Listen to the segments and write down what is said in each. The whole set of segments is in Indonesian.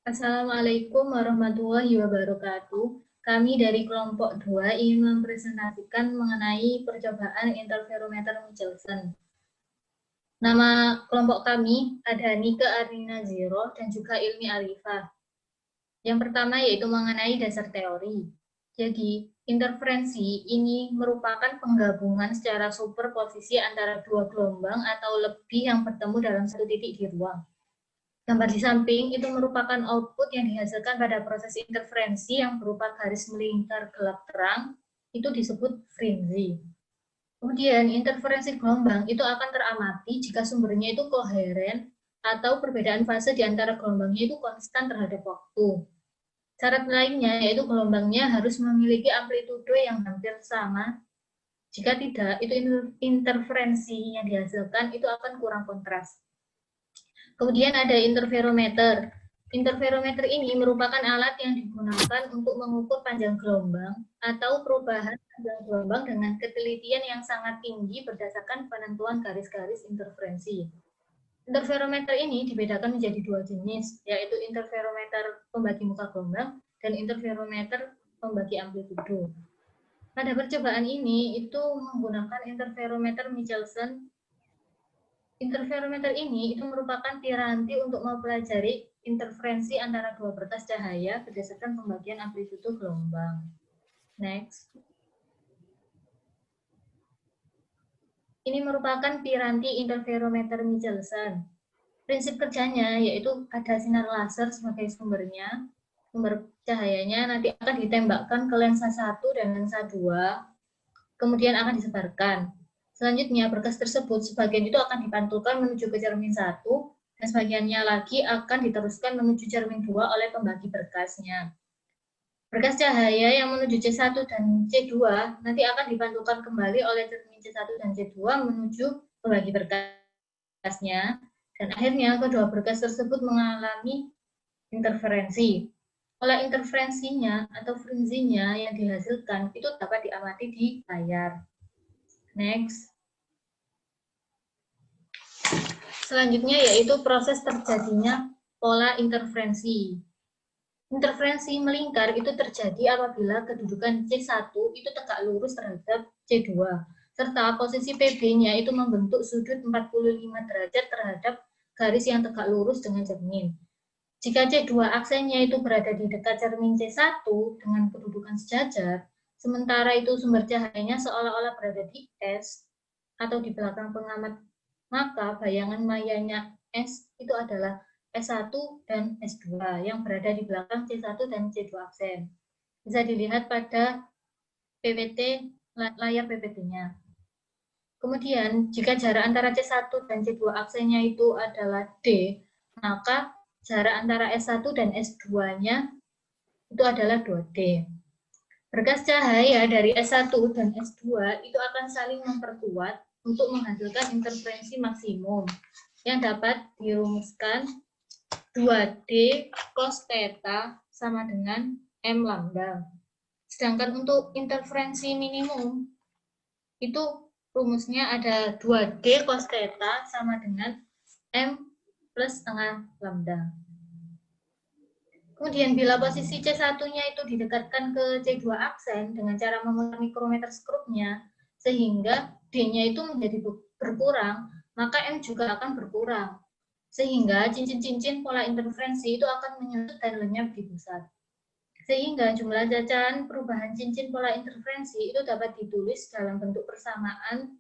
Assalamualaikum warahmatullahi wabarakatuh. Kami dari kelompok 2 ingin mempresentasikan mengenai percobaan interferometer Michelson. Nama kelompok kami ada Nike Arina Zero dan juga Ilmi Arifah. Yang pertama yaitu mengenai dasar teori. Jadi, interferensi ini merupakan penggabungan secara superposisi antara dua gelombang atau lebih yang bertemu dalam satu titik di ruang. Gambar di samping itu merupakan output yang dihasilkan pada proses interferensi yang berupa garis melingkar gelap terang, itu disebut frinzi. Kemudian interferensi gelombang itu akan teramati jika sumbernya itu koheren atau perbedaan fase di antara gelombangnya itu konstan terhadap waktu. Syarat lainnya yaitu gelombangnya harus memiliki amplitudo yang hampir sama. Jika tidak, itu interferensi yang dihasilkan itu akan kurang kontras. Kemudian ada interferometer. Interferometer ini merupakan alat yang digunakan untuk mengukur panjang gelombang atau perubahan panjang gelombang dengan ketelitian yang sangat tinggi berdasarkan penentuan garis-garis interferensi. Interferometer ini dibedakan menjadi dua jenis, yaitu interferometer pembagi muka gelombang dan interferometer pembagi amplitudo. Pada percobaan ini itu menggunakan interferometer Michelson. Interferometer ini itu merupakan piranti untuk mempelajari interferensi antara dua berkas cahaya berdasarkan pembagian amplitudo gelombang. Next. Ini merupakan piranti interferometer Michelson. Prinsip kerjanya yaitu ada sinar laser sebagai sumbernya. Sumber cahayanya nanti akan ditembakkan ke lensa 1 dan lensa 2, kemudian akan disebarkan. Selanjutnya, berkas tersebut sebagian itu akan dipantulkan menuju ke cermin 1, dan sebagiannya lagi akan diteruskan menuju cermin 2 oleh pembagi berkasnya. Berkas cahaya yang menuju C1 dan C2 nanti akan dipantulkan kembali oleh cermin C1 dan C2 menuju pembagi berkasnya, dan akhirnya kedua berkas tersebut mengalami interferensi. Pola interferensinya atau frinzinya yang dihasilkan itu dapat diamati di layar. Next. Selanjutnya yaitu proses terjadinya pola interferensi. Interferensi melingkar itu terjadi apabila kedudukan C1 itu tegak lurus terhadap C2, serta posisi PB-nya itu membentuk sudut 45 derajat terhadap garis yang tegak lurus dengan cermin. Jika C2 aksennya itu berada di dekat cermin C1 dengan kedudukan sejajar, sementara itu sumber cahayanya seolah-olah berada di S atau di belakang pengamat, maka bayangan mayanya S itu adalah S1 dan S2 yang berada di belakang C1 dan C2 aksen. Bisa dilihat pada PPT, layar PPT-nya. Kemudian, jika jarak antara C1 dan C2 aksennya itu adalah D, maka jarak antara S1 dan S2-nya itu adalah 2D. Berkas cahaya dari S1 dan S2 itu akan saling memperkuat untuk menghasilkan interferensi maksimum yang dapat dirumuskan 2D cos theta sama dengan M lambda. Sedangkan untuk interferensi minimum itu rumusnya ada 2D cos theta sama dengan M plus setengah lambda. Kemudian bila posisi C1-nya itu didekatkan ke C2 aksen dengan cara memutar mikrometer skrupnya, sehingga D-nya itu menjadi berkurang, maka M juga akan berkurang. Sehingga cincin-cincin pola interferensi itu akan menyusut dan lenyap di pusat. Sehingga jumlah cacahan perubahan cincin pola interferensi itu dapat ditulis dalam bentuk persamaan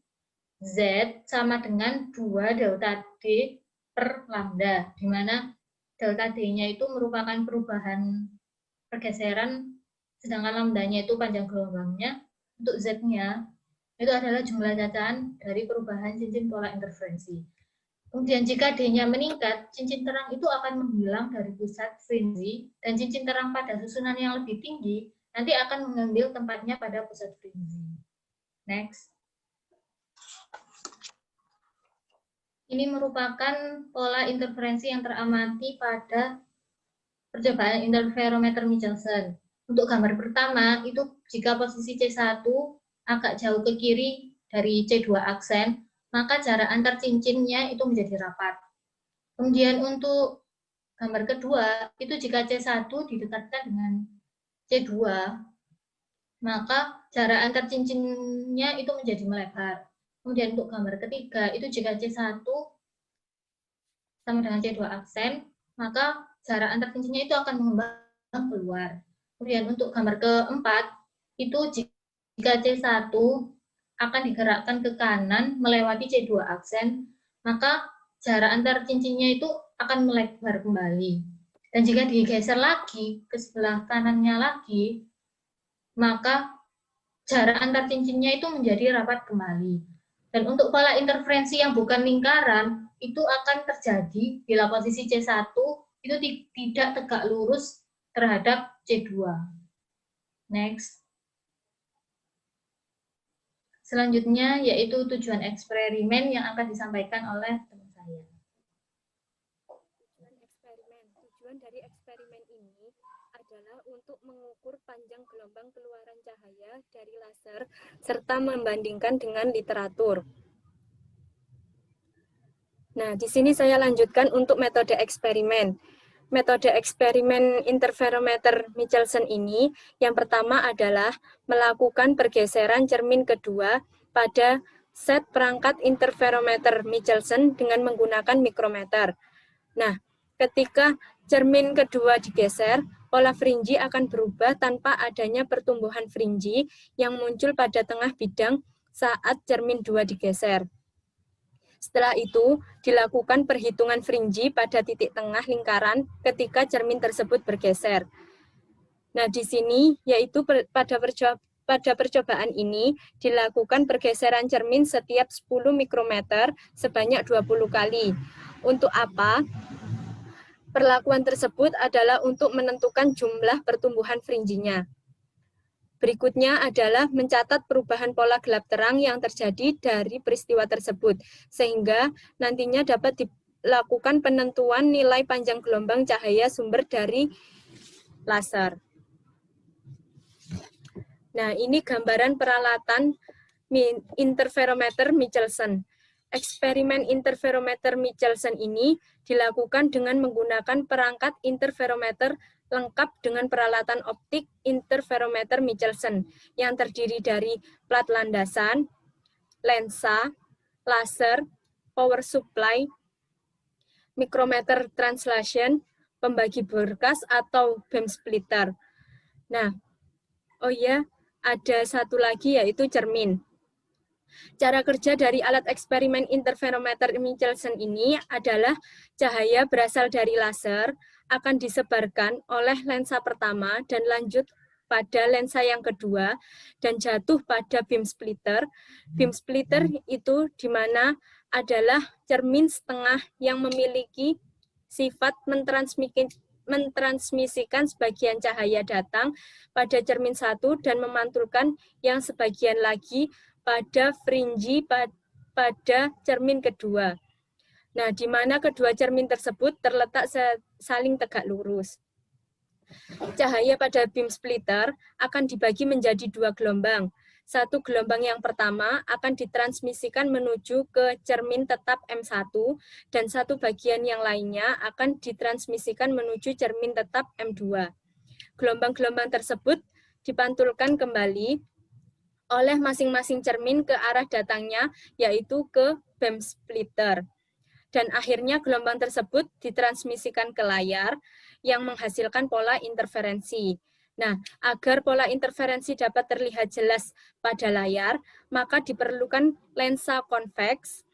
Z sama dengan 2 delta D per lambda, di mana delta D-nya itu merupakan perubahan pergeseran, sedangkan lambdanya itu panjang gelombangnya. Untuk Z-nya itu adalah jumlah cacahan dari perubahan cincin pola interferensi. Kemudian jika D-nya meningkat, cincin terang itu akan menghilang dari pusat frinzi, dan cincin terang pada susunan yang lebih tinggi nanti akan mengambil tempatnya pada pusat frinzi. Next. Ini merupakan pola interferensi yang teramati pada percobaan interferometer Michelson. Untuk gambar pertama, itu jika posisi C1 agak jauh ke kiri dari C2 aksen, maka jarak antar cincinnya itu menjadi rapat. Kemudian untuk gambar kedua, itu jika C1 didekatkan dengan C2, maka jarak antar cincinnya itu menjadi melebar. Kemudian untuk gambar ketiga, itu jika C1 sama dengan C2 aksen, maka jarak antar cincinnya itu akan mengembang keluar. Kemudian untuk gambar keempat, itu jika C1 akan digerakkan ke kanan melewati C2 aksen, maka jarak antar cincinnya itu akan melebar kembali. Dan jika digeser lagi ke sebelah kanannya lagi, maka jarak antar cincinnya itu menjadi rapat kembali. Dan untuk pola interferensi yang bukan lingkaran, itu akan terjadi bila posisi C1 itu tidak tegak lurus terhadap C2. Next. Selanjutnya yaitu tujuan eksperimen yang akan disampaikan oleh teman saya. Tujuan dari eksperimen ini adalah untuk mengukur panjang gelombang keluaran cahaya dari laser serta membandingkan dengan literatur. Nah, di sini saya lanjutkan untuk metode eksperimen. Metode eksperimen interferometer Michelson ini yang pertama adalah melakukan pergeseran cermin kedua pada set perangkat interferometer Michelson dengan menggunakan mikrometer. Nah, ketika cermin kedua digeser, pola fringi akan berubah tanpa adanya pertumbuhan fringi yang muncul pada tengah bidang saat cermin 2 digeser. Setelah itu, dilakukan perhitungan fringi pada titik tengah lingkaran ketika cermin tersebut bergeser. Nah, di sini yaitu pada percobaan ini dilakukan pergeseran cermin setiap 10 mikrometer sebanyak 20 kali. Untuk apa? Perlakuan tersebut adalah untuk menentukan jumlah pertumbuhan fringinya. Berikutnya adalah mencatat perubahan pola gelap terang yang terjadi dari peristiwa tersebut, sehingga nantinya dapat dilakukan penentuan nilai panjang gelombang cahaya sumber dari laser. Nah, ini gambaran peralatan interferometer Michelson. Eksperimen interferometer Michelson ini dilakukan dengan menggunakan perangkat interferometer lengkap dengan peralatan optik interferometer Michelson yang terdiri dari plat landasan, lensa, laser, power supply, mikrometer translation, pembagi berkas atau beam splitter. Nah, oh ya, ada satu lagi yaitu cermin. Cara kerja dari alat eksperimen interferometer Michelson ini adalah cahaya berasal dari laser akan disebarkan oleh lensa pertama dan lanjut pada lensa yang kedua dan jatuh pada beam splitter. Beam splitter itu di mana adalah cermin setengah yang memiliki sifat mentransmisikan sebagian cahaya datang pada cermin satu dan memantulkan yang sebagian lagi pada fringi pada cermin kedua. Nah, di mana kedua cermin tersebut terletak saling tegak lurus. Cahaya pada beam splitter akan dibagi menjadi dua gelombang. Satu gelombang yang pertama akan ditransmisikan menuju ke cermin tetap M1 dan satu bagian yang lainnya akan ditransmisikan menuju cermin tetap M2. Gelombang-gelombang tersebut dipantulkan kembali oleh masing-masing cermin ke arah datangnya, yaitu ke beam splitter. Dan akhirnya gelombang tersebut ditransmisikan ke layar yang menghasilkan pola interferensi. Nah, agar pola interferensi dapat terlihat jelas pada layar, maka diperlukan lensa konveks.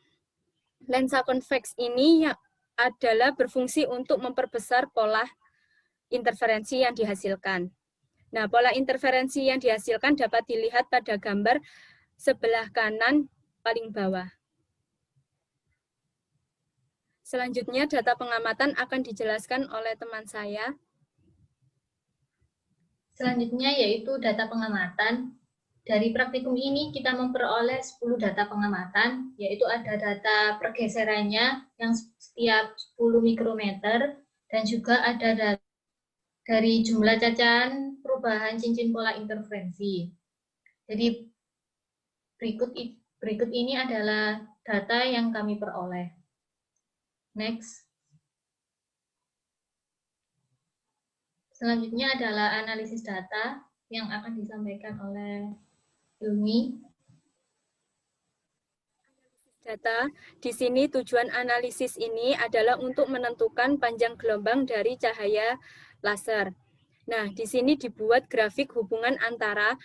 Lensa konveks ini adalah berfungsi untuk memperbesar pola interferensi yang dihasilkan. Nah, pola interferensi yang dihasilkan dapat dilihat pada gambar sebelah kanan paling bawah. Selanjutnya, data pengamatan akan dijelaskan oleh teman saya. Selanjutnya yaitu data pengamatan. Dari praktikum ini kita memperoleh 10 data pengamatan, yaitu ada data pergeserannya yang setiap 10 mikrometer, dan juga ada data dari jumlah cacahan perubahan cincin pola interferensi. Jadi berikut ini adalah data yang kami peroleh. Next. Selanjutnya adalah analisis data yang akan disampaikan oleh Ilmi. Data, di sini tujuan analisis ini adalah untuk menentukan panjang gelombang dari cahaya laser. Nah, di sini dibuat grafik hubungan antara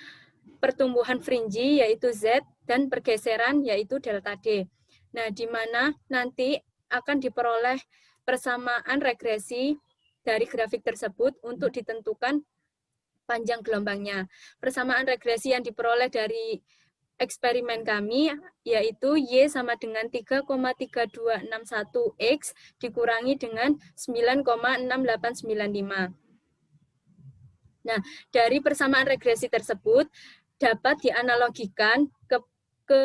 pertumbuhan fringi yaitu Z dan pergeseran yaitu delta D. Nah, di mana nanti akan diperoleh persamaan regresi dari grafik tersebut untuk ditentukan panjang gelombangnya. Persamaan regresi yang diperoleh dari eksperimen kami yaitu Y sama dengan 3,3261 X dikurangi dengan 9,6895. Nah, dari persamaan regresi tersebut dapat dianalogikan ke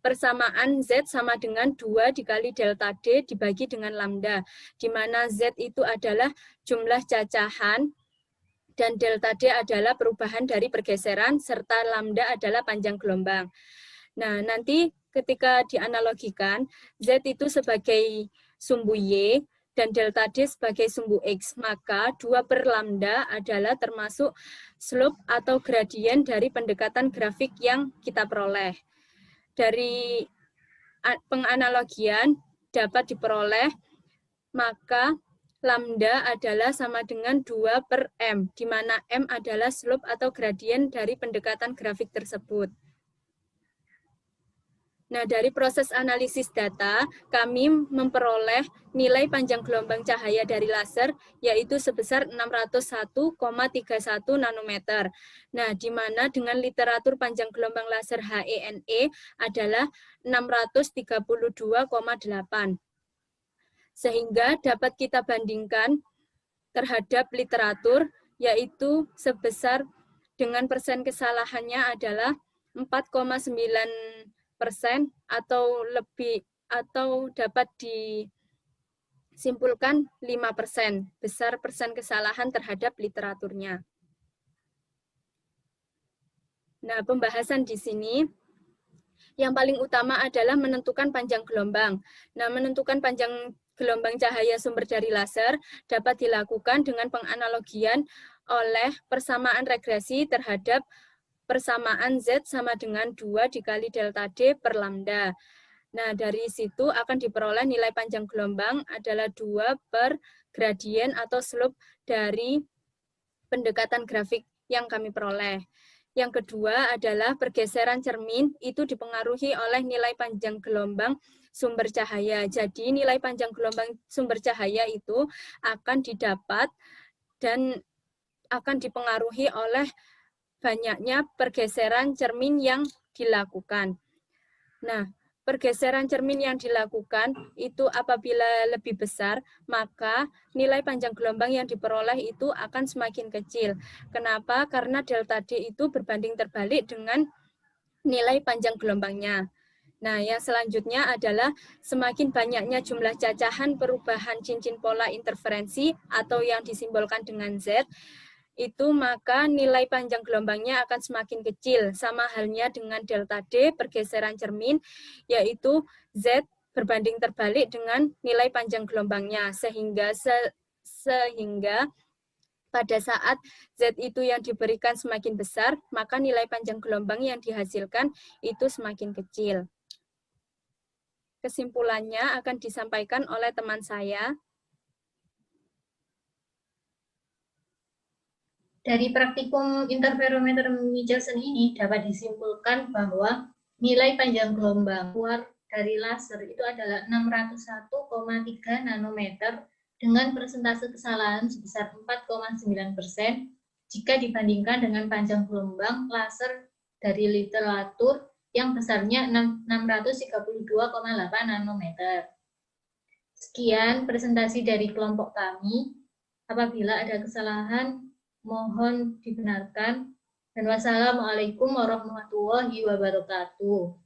persamaan Z sama dengan 2 dikali delta D dibagi dengan lambda, di mana Z itu adalah jumlah cacahan dan delta D adalah perubahan dari pergeseran, serta lambda adalah panjang gelombang. Nah, nanti ketika dianalogikan, Z itu sebagai sumbu Y, dan delta D sebagai sumbu X, maka 2 per lambda adalah termasuk slope atau gradien dari pendekatan grafik yang kita peroleh. Dari penganalogian dapat diperoleh, maka lambda adalah sama dengan 2 per M, di mana M adalah slope atau gradien dari pendekatan grafik tersebut. Nah, dari proses analisis data, kami memperoleh nilai panjang gelombang cahaya dari laser, yaitu sebesar 601,31 nanometer. Nah, di mana dengan literatur panjang gelombang laser HENE adalah 632,8. Sehingga dapat kita bandingkan terhadap literatur, yaitu sebesar dengan persen kesalahannya adalah 4,9% atau lebih, atau dapat disimpulkan 5%, besar persen kesalahan terhadap literaturnya. Nah, pembahasan di sini yang paling utama adalah menentukan panjang gelombang. Nah, menentukan panjang gelombang cahaya sumber dari laser dapat dilakukan dengan penganalogian oleh persamaan regresi terhadap persamaan Z sama dengan 2 dikali delta D per lambda. Nah, dari situ akan diperoleh nilai panjang gelombang adalah 2 per gradien atau slope dari pendekatan grafik yang kami peroleh. Yang kedua adalah pergeseran cermin itu dipengaruhi oleh nilai panjang gelombang sumber cahaya. Jadi nilai panjang gelombang sumber cahaya itu akan didapat dan akan dipengaruhi oleh banyaknya pergeseran cermin yang dilakukan. Nah, pergeseran cermin yang dilakukan itu apabila lebih besar, maka nilai panjang gelombang yang diperoleh itu akan semakin kecil. Kenapa? Karena delta D itu berbanding terbalik dengan nilai panjang gelombangnya. Nah, yang selanjutnya adalah semakin banyaknya jumlah cacahan perubahan cincin pola interferensi atau yang disimbolkan dengan Z, itu maka nilai panjang gelombangnya akan semakin kecil, sama halnya dengan delta D pergeseran cermin, yaitu Z berbanding terbalik dengan nilai panjang gelombangnya, sehingga pada saat Z itu yang diberikan semakin besar, maka nilai panjang gelombang yang dihasilkan itu semakin kecil. Kesimpulannya akan disampaikan oleh teman saya. Dari praktikum interferometer Michelson ini dapat disimpulkan bahwa nilai panjang gelombang keluar dari laser itu adalah 601,3 nanometer dengan persentase kesalahan sebesar 4,9% jika dibandingkan dengan panjang gelombang laser dari literatur yang besarnya 632,8 nanometer. Sekian presentasi dari kelompok kami. Apabila ada kesalahan, mohon dibenarkan. Dan wassalamualaikum warahmatullahi wabarakatuh.